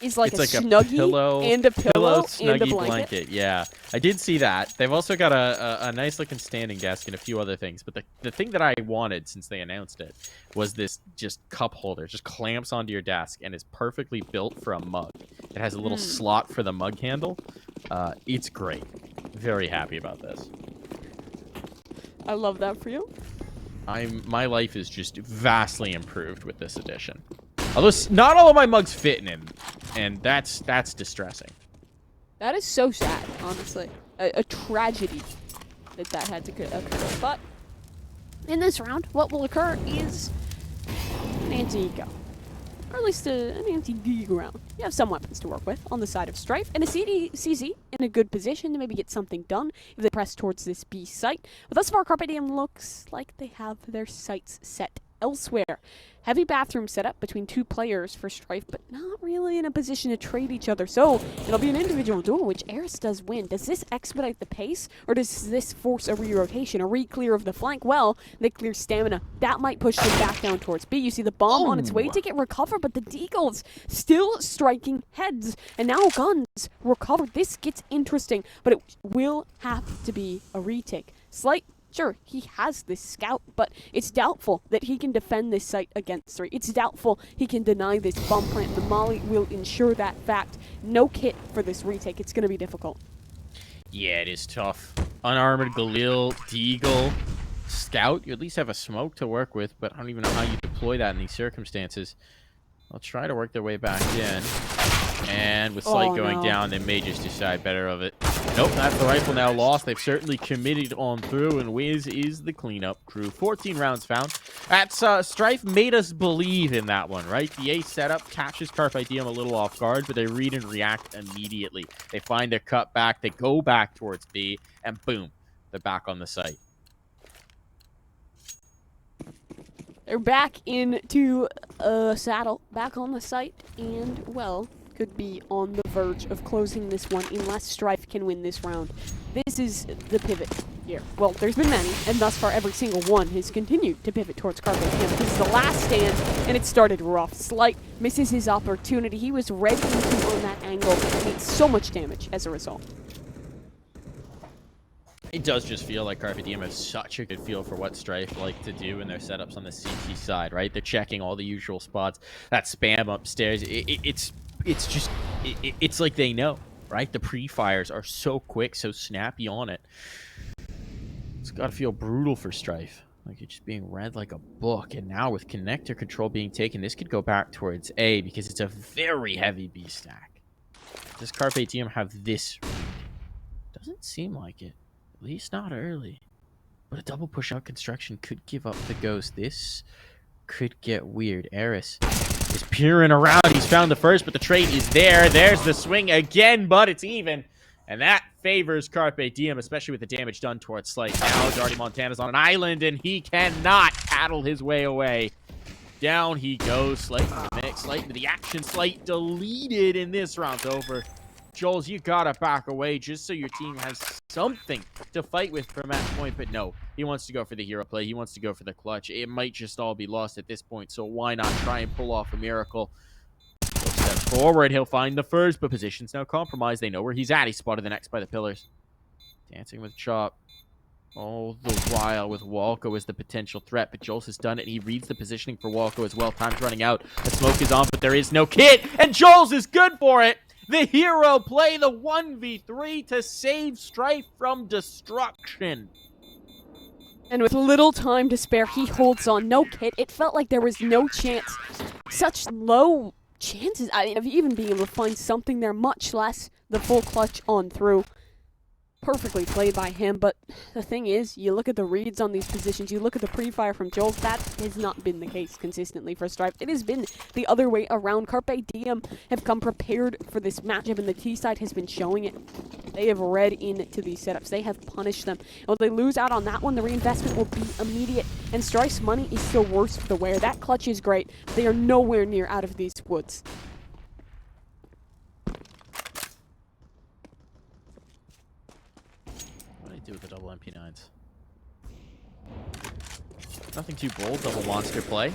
is like It's a like a snuggie pillow- and a pillow and a snuggie blanket. Yeah, I did see that. They've also got a nice looking standing desk and a few other things. But the thing that I wanted since they announced it was this just cup holder. Just clamps onto your desk and is perfectly built for a mug. It has a little slot for the mug handle. It's great. Very happy about this. I love that for you. My life is just vastly improved with this edition. Although not all of my mugs fit in him, and that's distressing. That is so sad, honestly. A tragedy that had to occur. But in this round, what will occur is an anti-eco. or at least an anti-dig round. You have some weapons to work with on the side of Strife, and a CZ in a good position to maybe get something done if they press towards this B site. But thus far, Carpe Diem looks like they have their sights set elsewhere. Heavy bathroom setup between two players for Strife, but not really in a position to trade each other. So it'll be an individual duel, which Eris does win. Does this expedite the pace, or does this force a re-rotation, a re-clear of the flank? Well, they clear stamina. That might push them back down towards B. You see the bomb on its way to get recovered, but the Deagles still striking heads. And now guns recovered. This gets interesting, but it will have to be a retake. Slight. Sure, he has this scout, but it's doubtful that he can defend this site against 3. It's doubtful he can deny this bomb plant. The molly will ensure that fact. No kit for this retake. It's going to be difficult. Yeah, it is tough. Unarmored Galil, Deagle, Scout. You at least have a smoke to work with, but I don't even know how you deploy that in these circumstances. I'll try to work their way back in. And with Slight going down, they may just decide better of it. Nope, that's the rifle now lost. They've certainly committed on through, and Wiz is the cleanup crew. 14 rounds found. That's Strife made us believe in that one, right? The A setup catches Carpe Diem a little off guard, but they read and react immediately. They find their cut back, they go back towards B, and boom, they're back on the site. They're back into saddle, back on the site, and, well, could be on the verge of closing this one unless Strife can win this round. This is the pivot here. Well, there's been many, and thus far every single one has continued to pivot towards Carpe Diem. This is the last stand, and it started rough. Slight misses his opportunity. He was ready to on that angle and made so much damage as a result. It does just feel like Carpe Diem has such a good feel for what Strife like to do in their setups on the CT side, right? They're checking all the usual spots. That spam upstairs, it's like they know, right? The pre-fires are so quick, so snappy on it. It's got to feel brutal for Strife. Like it's just being read like a book. And now with connector control being taken, this could go back towards A because it's a very heavy B stack. Does Carpe Diem have this read? Doesn't seem like it. At least not early. But a double push out construction could give up the ghost. This could get weird. Eris is peering around. He's found the first, but the trade is there. There's the swing again, but it's even. And that favors Carpe Diem, especially with the damage done towards Slight. Now Darty Montana's on an island, and he cannot paddle his way away. Down he goes. Slight in the mix. Slight into the action. Slight deleted, and this round's over. Joels, you gotta back away just so your team has something to fight with from that point. But no, he wants to go for the hero play. He wants to go for the clutch. It might just all be lost at this point, so why not try and pull off a miracle? He'll step forward. He'll find the first, but position's now compromised. They know where he's at. He spotted the next by the pillars. Dancing with Chop. All the while with Walco as the potential threat, but Joels has done it. He reads the positioning for Walco as well. Time's running out. The smoke is on, but there is no kit, and Joels is good for it. The hero play, the 1v3 to save Strife from destruction. And with little time to spare, he holds on. No kit. It felt like there was no chance. Such low chances of even being able to find something there, much less the full clutch on through. Perfectly played by him, but the thing is, you look at the reads on these positions, you look at the pre-fire from Joel, that has not been the case consistently for Strife. It has been the other way around. Carpe Diem have come prepared for this matchup, and the T side has been showing it. They have read into these setups. They have punished them. And when they lose out on that one, the reinvestment will be immediate, and Strife's money is still worse for the wear. That clutch is great. They are nowhere near out of these woods. With the double MP9s. Nothing too bold. Double monster play.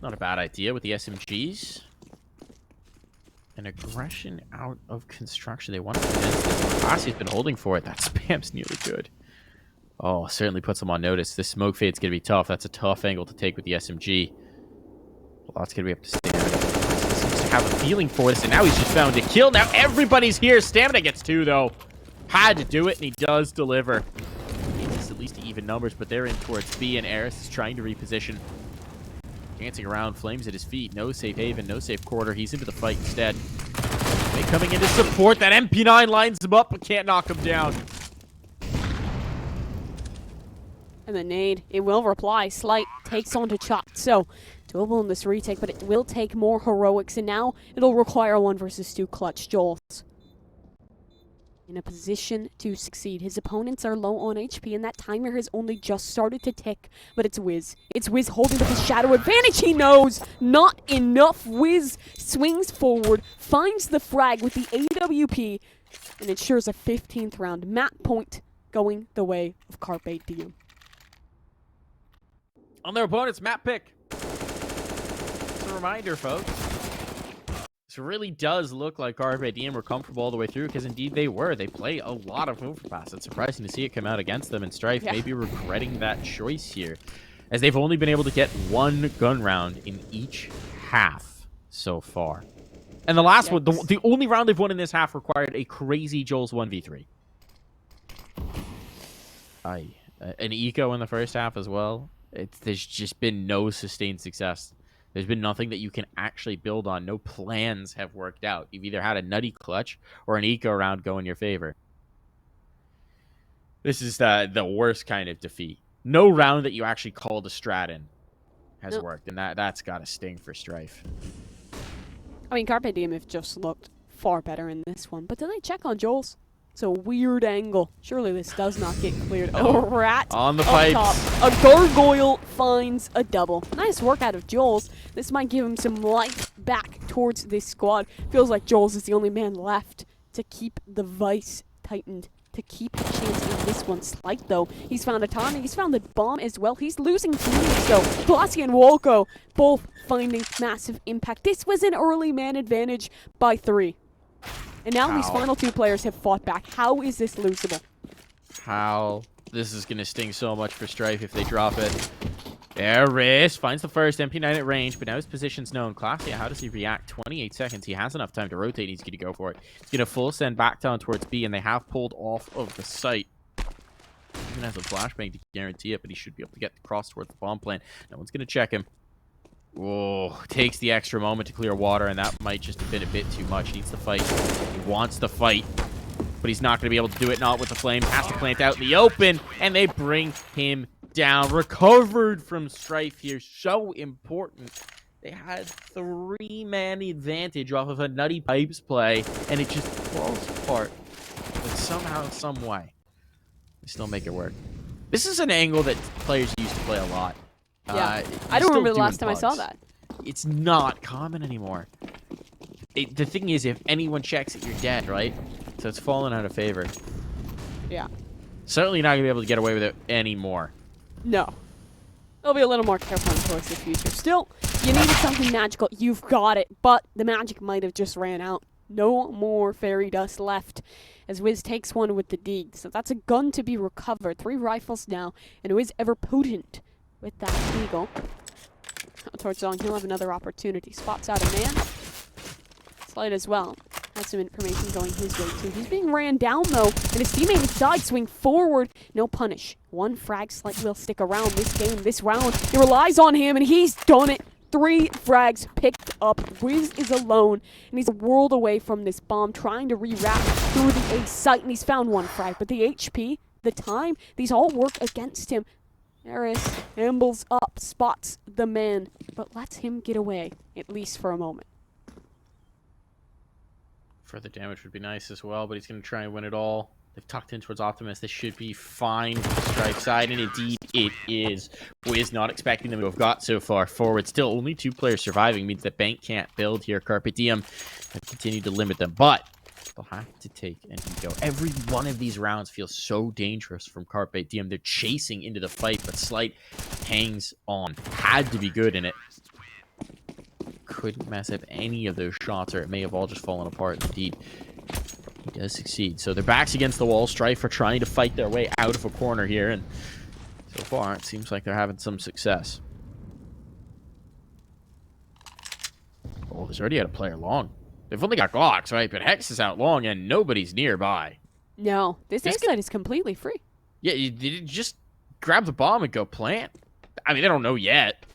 Not a bad idea with the SMGs. An aggression out of construction. They want to convince this. Assi's been holding for it. That spam's nearly good. Oh, certainly puts them on notice. This smoke fade's going to be tough. That's a tough angle to take with the SMG. Well, that's going to be up to Stamina. He seems to have a feeling for this, and now he's just found a kill. Now everybody's here. Stamina gets 2, though. Had to do it, and he does deliver. It's at least even numbers, but they're in towards B, and Eris is trying to reposition. Dancing around, flames at his feet. No safe haven, no safe quarter. He's into the fight instead. They coming in to support. That MP9 lines him up, but can't knock him down. And the nade, it will reply. Slight takes on to Chop. So, Doable in this retake, but it will take more heroics, and now it'll require a 1 versus 2 clutch. Joel's in a position to succeed. His opponents are low on HP, and that timer has only just started to tick, but it's Wiz. It's Wiz holding up his shadow advantage. He knows not enough. Wiz swings forward, finds the frag with the AWP, and ensures a 15th round map point going the way of Carpe Diem. On their opponent's map pick. Just a reminder, folks. This really does look like Carpe Diem were comfortable all the way through, because indeed they were. They play a lot of Overpass. It's surprising to see it come out against them, and Strife maybe regretting that choice here, as they've only been able to get 1 gun round in each half so far. And the last one, the only round they've won in this half required a crazy Joel's 1v3. An eco in the first half as well. There's just been no sustained success. There's been nothing that you can actually build on. No plans have worked out. You've either had a nutty clutch or an eco round go in your favor. This is the worst kind of defeat. No round that you actually called a strat in has worked, and that's got to sting for Strife. I mean, Carpe Diem have just looked far better in this one, but do they check on Joel's? It's a weird angle. Surely this does not get cleared. A rat on the pipes. Top. A gargoyle finds a double. Nice work out of Joel's. This might give him some life back towards this squad. Feels like Joel's is the only man left to keep the vice tightened, to keep a chance in this one. Slight, though. He's found a timing. He's found the bomb as well. He's losing teammates, though. Blasky and Wolko both finding massive impact. This was an early man advantage by 3. And now these final 2 players have fought back. How is this losable? How? This is going to sting so much for Strife if they drop it. There is. Finds the first MP9 at range, but now his position's known. Classy, how does he react? 28 seconds. He has enough time to rotate. He's going to go for it. He's going to full send back down towards B, and they have pulled off of the site. Even has a flashbang to guarantee it, but he should be able to get across towards the bomb plant. No one's going to check him. Oh, takes the extra moment to clear water, and that might just have been a bit too much. He needs to fight. He wants to fight, but he's not going to be able to do it, not with the flame. Has to plant out in the open, and they bring him down. Recovered from Strife here. So important. They had 3-man advantage off of a nutty pipes play, and it just falls apart. But somehow, some way, they still make it work. This is an angle that players used to play a lot. Yeah, I don't remember the last time I saw that. It's not common anymore. The thing is, if anyone checks it, you're dead, right? So it's fallen out of favor. Yeah. Certainly not going to be able to get away with it anymore. No. They'll be a little more careful towards the future. Still, you needed something magical. You've got it, but the magic might have just ran out. No more fairy dust left as Wiz takes one with the dig. So that's a gun to be recovered. 3 rifles now, and Wiz ever potent with that eagle. Towards long, he'll have another opportunity. Spots out a man. Slight as well. Has some information going his way too. He's being ran down though, and his teammate inside swing forward. No punish. 1 frag Slight will stick around this game, this round. He relies on him, and he's done it. 3 frags picked up. Wiz is alone, and he's a world away from this bomb, trying to re-wrap through the A site, and he's found 1 frag. But the HP, the time, these all work against him. Eris ambles up, spots the man, but lets him get away, at least for a moment. Further damage would be nice as well, but he's going to try and win it all. They've tucked in towards Optimus. This should be fine for the Strife side, and indeed it is. Wiz not expecting them to have got so far forward. Still, only 2 players surviving means that Bank can't build here. Carpe Diem have continued to limit them, but they'll have to take an eco. Every one of these rounds feels so dangerous from Carpe Diem. They're chasing into the fight, but Slight hangs on. Had to be good in it. Couldn't mess up any of those shots, or it may have all just fallen apart. Indeed, he does succeed. So their backs against the wall. Strife are trying to fight their way out of a corner here, and so far it seems like they're having some success. Oh, there's already had a player long. They've only got Glocks, right? But Hex is out long, and nobody's nearby. No, this A site is completely free. Yeah, you just grab the bomb and go plant. I mean, they don't know yet,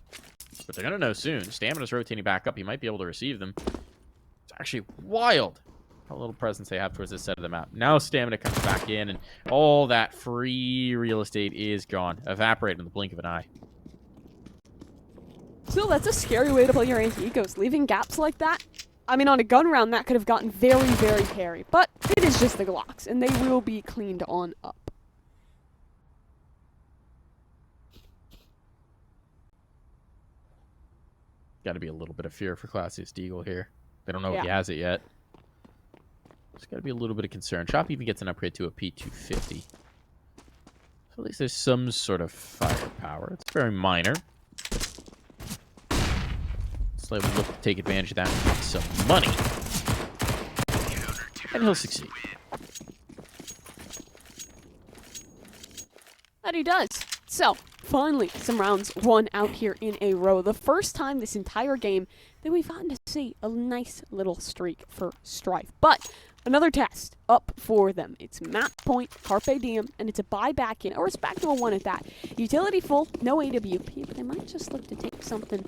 but they're going to know soon. Stamina's rotating back up. He might be able to receive them. It's actually wild how little presence they have towards this side of the map. Now Stamina comes back in, and all that free real estate is gone. Evaporated in the blink of an eye. Still, that's a scary way to play your anti-ecos. Leaving gaps like that. I mean, on a gun round, that could have gotten very, very hairy. But it is just the Glocks, and they will be cleaned on up. Got to be a little bit of fear for Classiest Eagle here. They don't know if Yeah. he has it yet. There's got to be a little bit of concern. Chop even gets an upgrade to a P250. So at least there's some sort of firepower. It's very minor. Slave will look to take advantage of that and make some money. And he'll succeed. That he does. So, finally, some rounds won out here in a row. The first time this entire game that we've gotten to see a nice little streak for Strife. But another test up for them. It's map point, Carpe Diem, and it's a buyback in, a respectable one at that. Utility full, no AWP, but they might just look to take something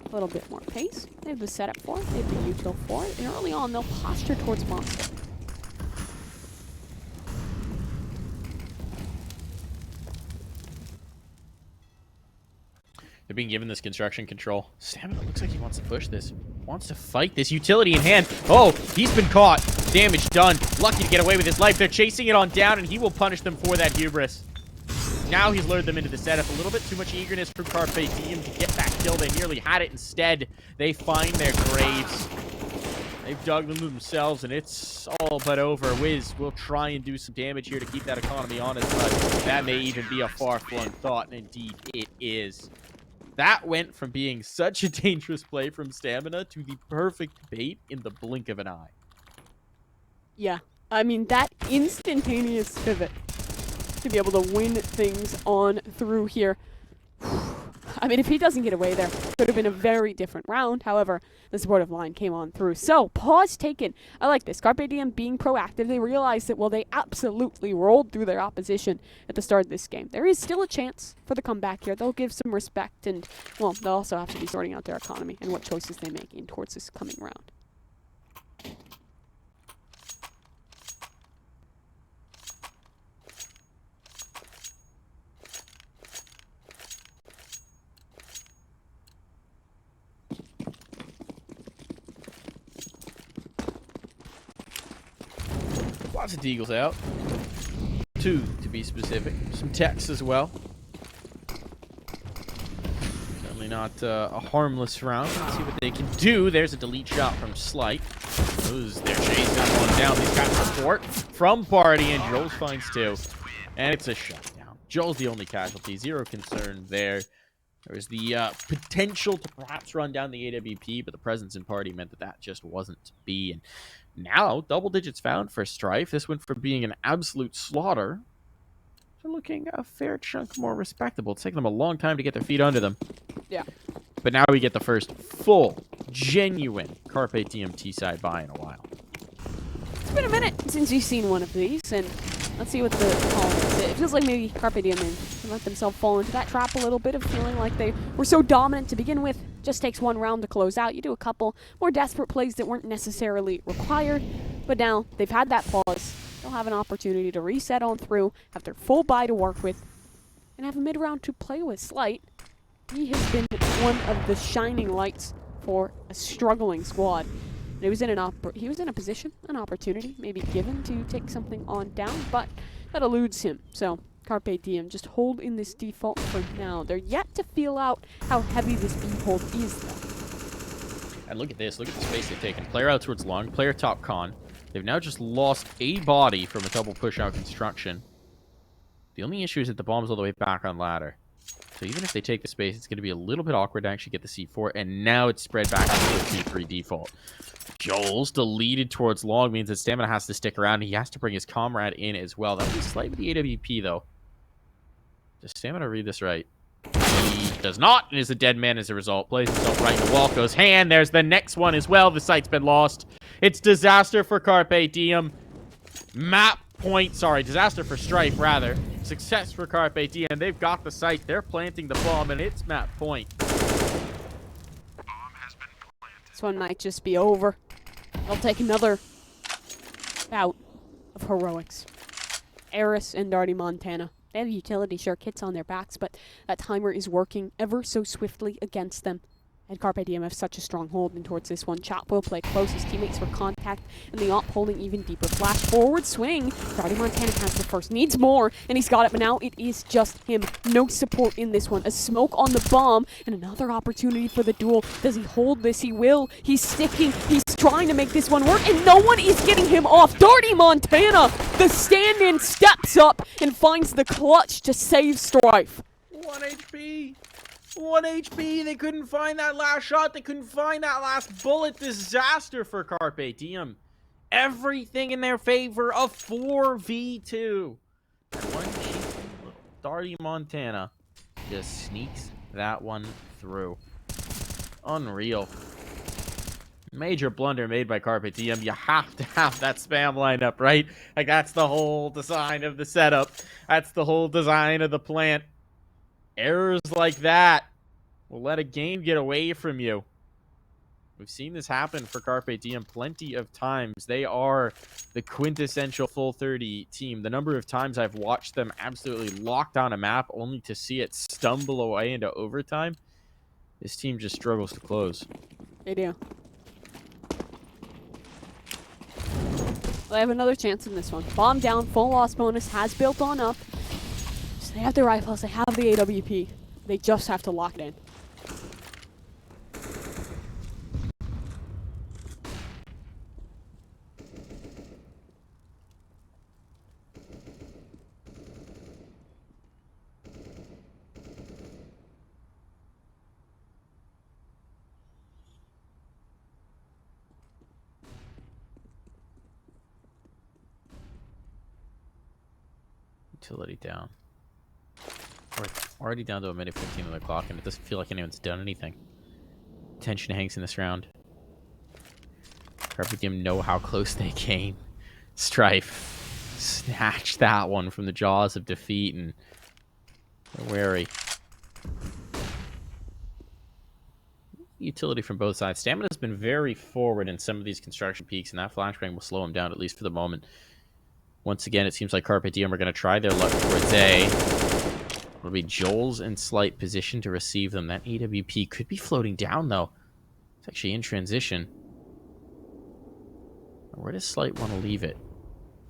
a little bit more pace. They have the setup for it, they have the util for it, and early on they'll posture towards monster. They're being given this construction control. Stamina looks like he wants to push this. Wants to fight this. Utility in hand. Oh, he's been caught. Damage done. Lucky to get away with his life. They're chasing it on down, and he will punish them for that hubris. Now he's lured them into the setup. A little bit too much eagerness from Carpe Diem to get that kill. They nearly had it. Instead, they find their graves. They've dug them themselves, and it's all but over. Wiz will try and do some damage here to keep that economy honest, but that may even be a far-flung thought, and indeed it is. That went from being such a dangerous play from Stamina to the perfect bait in the blink of an eye. Yeah, I mean, that instantaneous pivot to be able to win things on through here. I mean, if he doesn't get away there, it could have been a very different round. However, the supportive line came on through. So, pause taken. I like this. Carpe Diem being proactive. They realized that, well, they absolutely rolled through their opposition at the start of this game. There is still a chance for the comeback here. They'll give some respect, and, well, they'll also have to be sorting out their economy and what choices they make in towards this coming round. Lots of deagles out. 2 to be specific. Some techs as well. Certainly not a harmless round. Let's see what they can do. There's a delete shot from Slight. They're chasing one down. These guys support from Party, and Joel's finds 2. And it's a shutdown. Joel's the only casualty. Zero concern there. There was the potential to perhaps run down the AWP, but the presence in Party meant that that just wasn't to be. And now, double digits found for Strife. This went from being an absolute slaughter to looking a fair chunk more respectable. It's taken them a long time to get their feet under them. Yeah. But now we get the first full, genuine Carpe Diem T-side buy in a while. It's been a minute since you've seen one of these, and let's see what the call is. It feels like maybe Carpe Diem let themselves fall into that trap a little bit of feeling like they were so dominant to begin with. Just takes one round to close out. You do a couple more desperate plays that weren't necessarily required, but now they've had that pause. They'll have an opportunity to reset on through, have their full buy to work with, and have a mid-round to play with. Slight, he has been one of the shining lights for a struggling squad. And he was in a position, an opportunity, maybe given to take something on down, but that eludes him. So Carpe Diem just hold in this default for now. They're yet to feel out how heavy this B hold is, though. And look at this. Look at the space they've taken. Player out towards long. Player top con. They've now just lost a body from a double push-out construction. The only issue is that the bomb's all the way back on ladder. So even if they take the space, it's going to be a little bit awkward to actually get the C4. And now it's spread back to the C3 default. Joel's deleted towards long means that Stamina has to stick around. He has to bring his comrade in as well. That would be slightly AWP, though. Does Stamina read this right? He does not, and is a dead man as a result. Plays himself right in the wall, goes hand. There's the next one as well. The site's been lost. It's disaster for Carpe Diem. Map point, sorry, disaster for Strife, rather. Success for Carpe Diem. They've got the site. They're planting the bomb, and it's map point. This one might just be over. They'll take another bout of heroics. Eris and Darty Montana. They have utility sure kits on their backs, but that timer is working ever so swiftly against them. And Carpe Diem have such a strong hold in towards this one. Chop will play close. His teammates for contact. And the op holding even deeper. Flash forward swing. Starting Montana has the first. Needs more. And he's got it. But now it is just him. No support in this one. A smoke on the bomb. And another opportunity for the duel. Does he hold this? He will. He's sticking. He's trying to make this one work. And no one is getting him off. Darty Montana, the stand-in, steps up and finds the clutch to save Strife. 1 HP. 1 HP. They couldn't find that last shot. They couldn't find that last bullet. Disaster for Carpe Diem. Everything in their favor. A 4v2. One cheeky little Darty Montana just sneaks that one through. Unreal. Major blunder made by Carpe Diem. You have to have that spam lineup, right? Like, that's the whole design of the setup. That's the whole design of the plant. Errors like that will let a game get away from you. We've seen this happen for Carpe Diem plenty of times. They are the quintessential full 30 team. The number of times I've watched them absolutely lock down a map only to see it stumble away into overtime, this team just struggles to close. They do. They have another chance in this one. Bomb down, full loss bonus has built on up. So they have the rifles, they have the AWP. They just have to lock it in. Utility down. We're already down to a minute 15 on the clock, and it doesn't feel like anyone's done anything. Tension hangs in this round. Carpe Diem know how close they came. Strife snatched that one from the jaws of defeat, and they're wary. Utility from both sides. Stamina's been very forward in some of these construction peaks, and that flashbang will slow him down, at least for the moment. Once again, it seems like Carpe Diem are going to try their luck towards A. It'll be Joel's in slight position to receive them. That AWP could be floating down, though. It's actually in transition. Where does Slight want to leave it?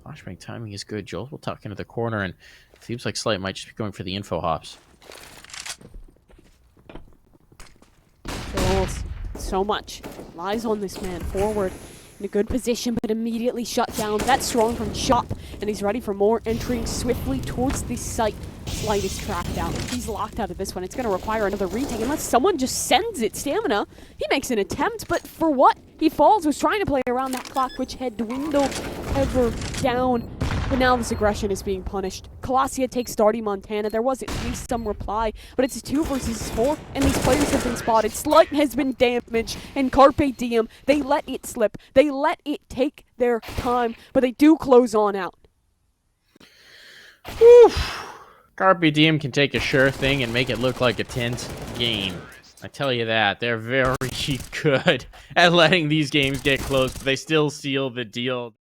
Flashbang timing is good. Joel will tuck into the corner, and it seems like Slight might just be going for the info hops. Joel's so much lies on this man forward. In a good position, but immediately shut down. That's strong from Chop, and he's ready for more, entering swiftly towards the site. Slight is tracked out. He's locked out of this one. It's going to require another retake unless someone just sends it. Stamina, he makes an attempt, but for what? He falls, was trying to play around that clock, which had dwindled ever down. But now this aggression is being punished. Colossia takes Darty Montana. There was at least some reply, but it's a 2 versus 4, and these players have been spotted. Slight has been damaged, and Carpe Diem, they let it slip. They let it take their time, but they do close on out. Whew. Carpe Diem can take a sure thing and make it look like a tense game. I tell you that. They're very good at letting these games get close, but they still seal the deal.